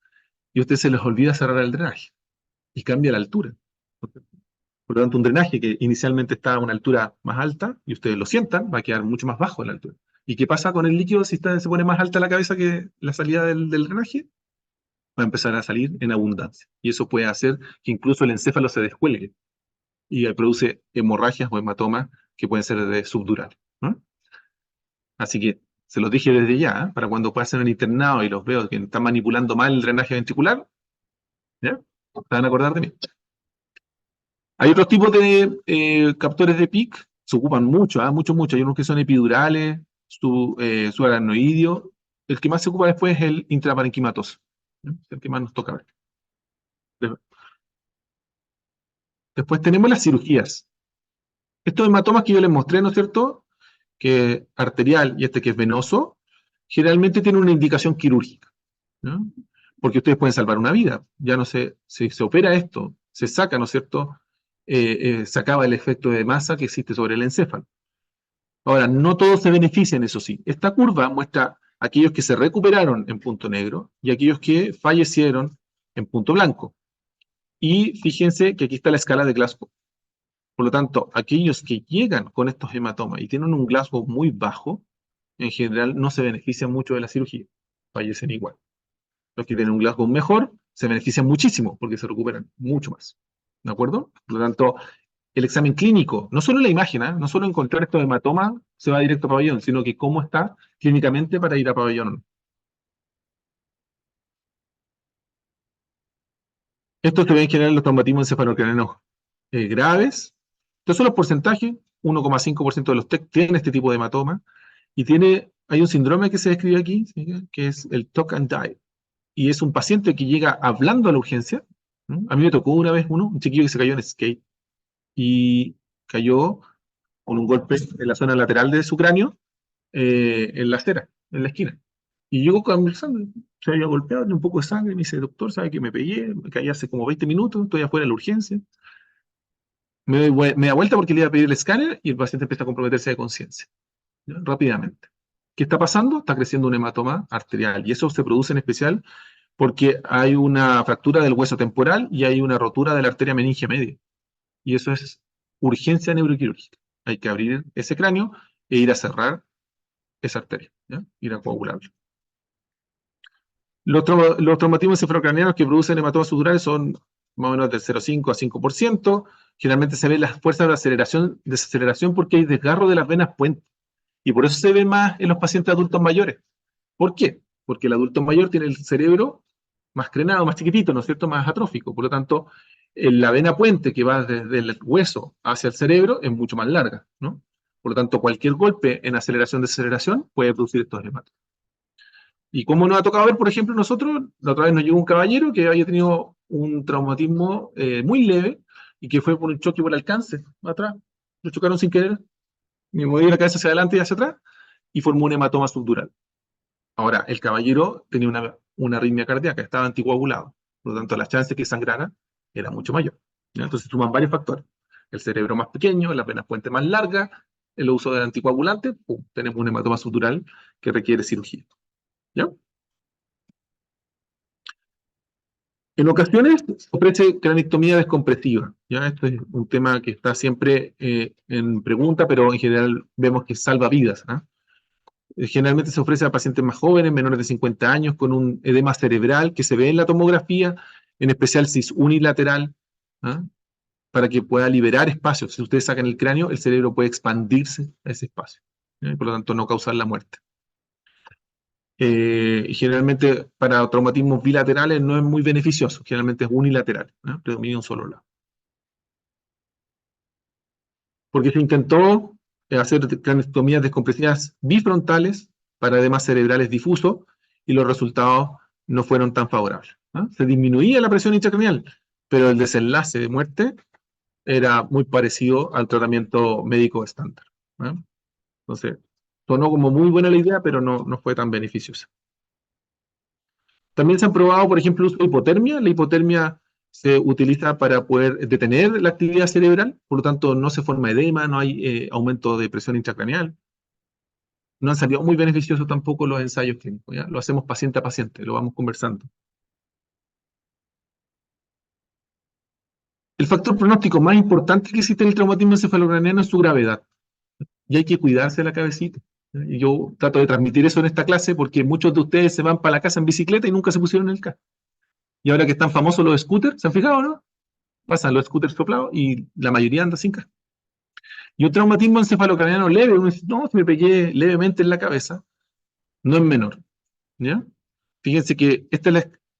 y a usted se les olvida cerrar el drenaje y cambia la altura. Por lo tanto, un drenaje que inicialmente está a una altura más alta y ustedes lo sientan, va a quedar mucho más bajo en la altura. ¿Y qué pasa con el líquido si se pone más alta la cabeza que la salida del drenaje? Va a empezar a salir en abundancia. Y eso puede hacer que incluso el encéfalo se descuelgue y produce hemorragias o hematomas que pueden ser de subdural, ¿no? Así que se los dije desde ya, ¿eh? Para cuando pasen el internado y los veo que están manipulando mal el drenaje ventricular, ¿ya? Se van a acordar de mí. Hay otros tipos de captores de PIC, se ocupan mucho, ¿eh? Mucho. Hay unos que son epidurales, subaracnoideo. El que más se ocupa después es el intraparenquimatoso, ¿no? Es el que más nos toca ver. Después tenemos las cirugías. Estos hematomas que yo les mostré, ¿no es cierto? Que arterial y este que es venoso, generalmente tienen una indicación quirúrgica, ¿no? Porque ustedes pueden salvar una vida. Ya no sé, si se opera esto, se saca, ¿no es cierto? Se acaba el efecto de masa que existe sobre el encéfalo. Ahora, no todos se benefician, eso sí. Esta curva muestra aquellos que se recuperaron en punto negro y aquellos que fallecieron en punto blanco. Y fíjense que aquí está la escala de Glasgow. Por lo tanto, aquellos que llegan con estos hematomas y tienen un Glasgow muy bajo, en general no se benefician mucho de la cirugía, fallecen igual. Los que tienen un Glasgow mejor se benefician muchísimo porque se recuperan mucho más. ¿De acuerdo? Por lo tanto, el examen clínico, no solo la imagen, ¿eh? No solo encontrar estos hematomas se va directo a pabellón, sino que cómo está clínicamente para ir a pabellón. Esto se ve en general en los traumatismos encefalocraneanos graves. Estos son los porcentajes, 1,5% de los TEC tiene este tipo de hematoma, y hay un síndrome que se describe aquí, ¿sí? Que es el talk and die, y es un paciente que llega hablando a la urgencia, ¿no? A mí me tocó una vez un chiquillo que se cayó en skate, y cayó con un golpe en la zona lateral de su cráneo, en la acera, en la esquina. Y llegó conversando, se había golpeado, un poco de sangre, me dice, doctor, ¿sabe que me pegué? Me caí hace como 20 minutos, estoy afuera de la urgencia. Me da vuelta porque le iba a pedir el escáner y el paciente empieza a comprometerse de conciencia, ¿ya? Rápidamente. ¿Qué está pasando? Está creciendo un hematoma arterial y eso se produce en especial porque hay una fractura del hueso temporal y hay una rotura de la arteria meningia media. Y eso es urgencia neuroquirúrgica. Hay que abrir ese cráneo e ir a cerrar esa arteria, ¿ya? Ir a coagularlo. Los traumatismos encefalocraneanos que producen hematomas subdurales son más o menos del 0,5 a 5%. Generalmente se ven las fuerzas de aceleración, desaceleración porque hay desgarro de las venas puentes. Y por eso se ve más en los pacientes adultos mayores. ¿Por qué? Porque el adulto mayor tiene el cerebro más crenado, más chiquitito, ¿no es cierto? Más atrófico. Por lo tanto, la vena puente que va desde el hueso hacia el cerebro es mucho más larga, ¿no? Por lo tanto, cualquier golpe en aceleración-desaceleración puede producir estos hematomas. Y como nos ha tocado ver, por ejemplo, nosotros, la otra vez nos llegó un caballero que había tenido un traumatismo muy leve y que fue por un choque por alcance atrás. Lo chocaron sin querer, me moví la cabeza hacia adelante y hacia atrás y formó un hematoma subdural. Ahora, el caballero tenía una arritmia cardíaca, estaba anticoagulado, por lo tanto, las chances de que sangrara era mucho mayor, ¿ya? Entonces, suman varios factores. El cerebro más pequeño, las venas puentes más largas, el uso del anticoagulante, ¡pum! Tenemos un hematoma subdural que requiere cirugía, ¿ya? En ocasiones se ofrece cranectomía descompresiva. ¿Ya? Esto es un tema que está siempre en pregunta, pero en general vemos que salva vidas, ¿ah? Generalmente se ofrece a pacientes más jóvenes, menores de 50 años, con un edema cerebral que se ve en la tomografía, en especial si es unilateral, ¿ah? Para que pueda liberar espacio. Si ustedes sacan el cráneo, el cerebro puede expandirse a ese espacio, ¿ya? Por lo tanto, no causar la muerte. Y generalmente para traumatismos bilaterales no es muy beneficioso, generalmente es unilateral, ¿no? Predomina un solo lado. Porque se intentó hacer cranectomías descompresivas bifrontales para edemas cerebrales difusos y los resultados no fueron tan favorables, ¿no? Se disminuía la presión intracraneal, pero el desenlace de muerte era muy parecido al tratamiento médico estándar, ¿no? Entonces, sonó como muy buena la idea, pero no fue tan beneficiosa. También se han probado, por ejemplo, el uso de hipotermia. La hipotermia se utiliza para poder detener la actividad cerebral, por lo tanto no se forma edema, no hay aumento de presión intracraneal. No han salido muy beneficiosos tampoco los ensayos clínicos, ¿ya? Lo hacemos paciente a paciente, lo vamos conversando. El factor pronóstico más importante que existe en el traumatismo encefalocraniano es su gravedad. Y hay que cuidarse de la cabecita. Y yo trato de transmitir eso en esta clase porque muchos de ustedes se van para la casa en bicicleta y nunca se pusieron el casco. Y ahora que están famosos los scooters, ¿se han fijado, no? Pasan los scooters soplados y la mayoría anda sin casco. Y un traumatismo encefalocraniano leve, uno dice, no, me pegué levemente en la cabeza, no es menor. ¿Ya? Fíjense que este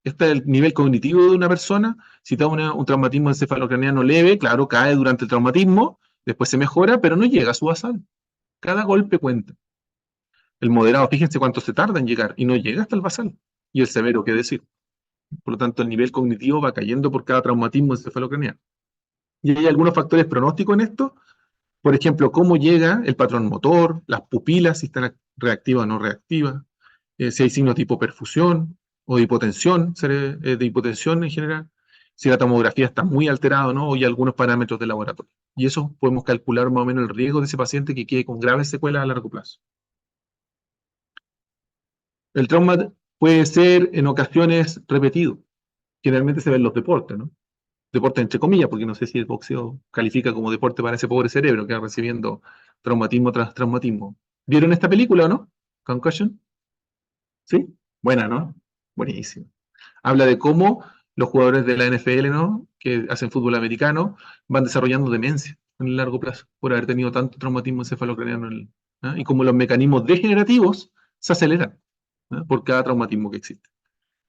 es el nivel cognitivo de una persona. Si está un traumatismo encefalocraniano leve, claro, cae durante el traumatismo, después se mejora, pero no llega a su basal. Cada golpe cuenta. El moderado, fíjense cuánto se tarda en llegar y no llega hasta el basal. Y el severo, qué decir. Por lo tanto, el nivel cognitivo va cayendo por cada traumatismo encefalocraniano. Y hay algunos factores pronósticos en esto. Por ejemplo, cómo llega el patrón motor, las pupilas, si están reactivas o no reactivas, si hay signos de hipoperfusión o de hipotensión, de hipotensión en general, si la tomografía está muy alterada o no, o hay algunos parámetros de laboratorio. Y eso podemos calcular más o menos el riesgo de ese paciente que quede con graves secuelas a largo plazo. El trauma puede ser en ocasiones repetido. Generalmente se ve en los deportes, ¿no? Deporte entre comillas, porque no sé si el boxeo califica como deporte para ese pobre cerebro que va recibiendo traumatismo tras traumatismo. ¿Vieron esta película o no? Concussion. ¿Sí? Buena, ¿no? Buenísima. Habla de cómo los jugadores de la NFL, ¿no? Que hacen fútbol americano, van desarrollando demencia en el largo plazo por haber tenido tanto traumatismo encefalocraniano ¿no? Y cómo los mecanismos degenerativos se aceleran, ¿no? Por cada traumatismo que existe.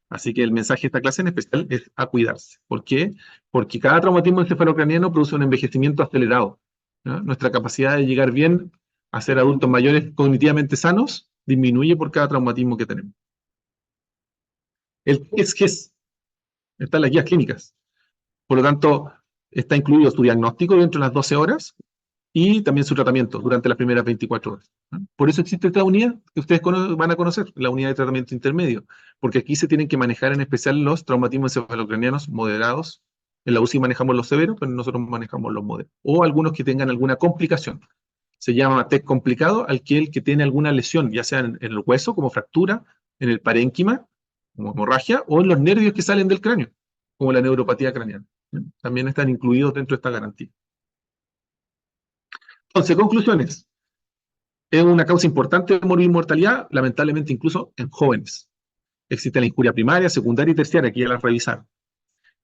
Así que el mensaje de esta clase en especial es a cuidarse. ¿Por qué? Porque cada traumatismo encefalocraniano produce un envejecimiento acelerado, ¿no? Nuestra capacidad de llegar bien a ser adultos mayores cognitivamente sanos disminuye por cada traumatismo que tenemos. El GES están las guías clínicas. Por lo tanto, está incluido su diagnóstico dentro de las 12 horas y también su tratamiento durante las primeras 24 horas. ¿No? Por eso existe esta unidad que ustedes van a conocer, la unidad de tratamiento intermedio, porque aquí se tienen que manejar en especial los traumatismos encefalocranianos moderados. En la UCI manejamos los severos, pero nosotros manejamos los moderados. O algunos que tengan alguna complicación. Se llama TEC complicado el que tiene alguna lesión, ya sea en el hueso, como fractura, en el parénquima, como hemorragia, o en los nervios que salen del cráneo, como la neuropatía craneal. También están incluidos dentro de esta garantía. Entonces, conclusiones. Es una causa importante de mortalidad, lamentablemente incluso en jóvenes. Existe la injuria primaria, secundaria y terciaria, aquí ya las revisaron.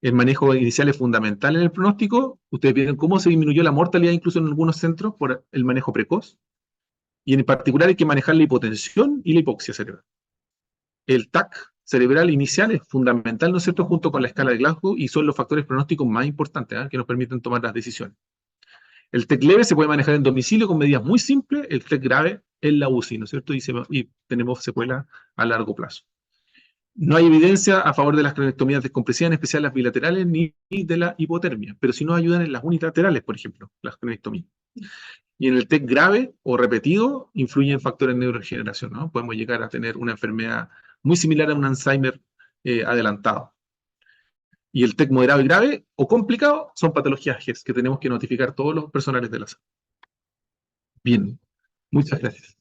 El manejo inicial es fundamental en el pronóstico. Ustedes vieron cómo se disminuyó la mortalidad incluso en algunos centros por el manejo precoz. Y en particular hay que manejar la hipotensión y la hipoxia cerebral. El TAC cerebral inicial es fundamental, ¿no es cierto?, junto con la escala de Glasgow, y son los factores pronósticos más importantes, que nos permiten tomar las decisiones. El TEC leve se puede manejar en domicilio con medidas muy simples, el TEC grave en la UCI, ¿no es cierto? Y tenemos secuelas a largo plazo. No hay evidencia a favor de las cranectomías descompresivas, en especial las bilaterales, ni de la hipotermia, pero sí nos ayudan en las unilaterales, por ejemplo, las cranectomías. Y en el TEC grave o repetido influyen factores de neurodegeneración, ¿no? Podemos llegar a tener una enfermedad muy similar a un Alzheimer adelantado. Y el TEC moderado y grave o complicado son patologías GES que tenemos que notificar todos los personales de la salud. Bien, muchas gracias.